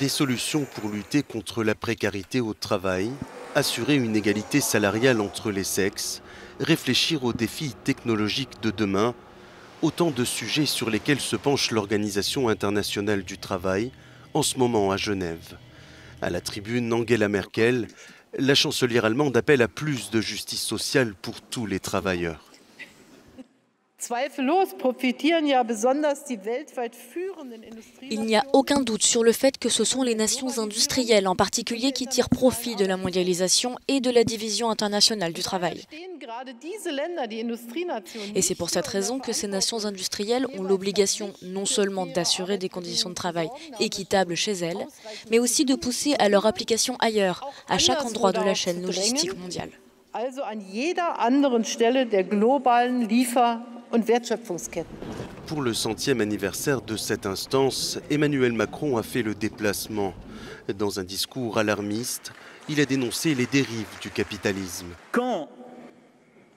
Des solutions pour lutter contre la précarité au travail, assurer une égalité salariale entre les sexes, réfléchir aux défis technologiques de demain, autant de sujets sur lesquels se penche l'Organisation internationale du travail en ce moment à Genève. À la tribune, Angela Merkel, la chancelière allemande appelle à plus de justice sociale pour tous les travailleurs. Il n'y a aucun doute sur le fait que ce sont les nations industrielles en particulier qui tirent profit de la mondialisation et de la division internationale du travail. Et c'est pour cette raison que ces nations industrielles ont l'obligation non seulement d'assurer des conditions de travail équitables chez elles, mais aussi de pousser à leur application ailleurs, à chaque endroit de la chaîne logistique mondiale. Pour le 100e anniversaire de cette instance, Emmanuel Macron a fait le déplacement. Dans un discours alarmiste, il a dénoncé les dérives du capitalisme. Quand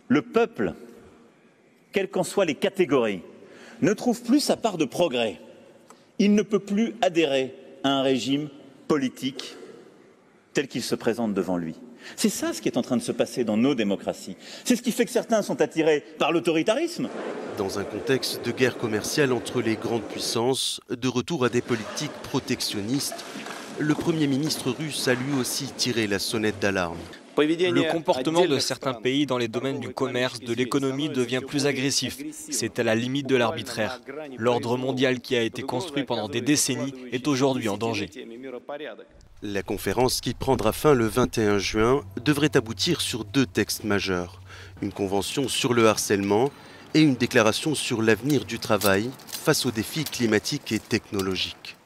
le peuple, quelles qu'en soient les catégories, ne trouve plus sa part de progrès, il ne peut plus adhérer à un régime politique tel qu'il se présente devant lui. C'est ça ce qui est en train de se passer dans nos démocraties. C'est ce qui fait que certains sont attirés par l'autoritarisme. Dans un contexte de guerre commerciale entre les grandes puissances, de retour à des politiques protectionnistes, le Premier ministre russe a lui aussi tiré la sonnette d'alarme. Le comportement de certains pays dans les domaines du commerce, de l'économie devient plus agressif. C'est à la limite de l'arbitraire. L'ordre mondial qui a été construit pendant des décennies est aujourd'hui en danger. La conférence qui prendra fin le 21 juin devrait aboutir sur 2 textes majeurs. Une convention sur le harcèlement et une déclaration sur l'avenir du travail face aux défis climatiques et technologiques.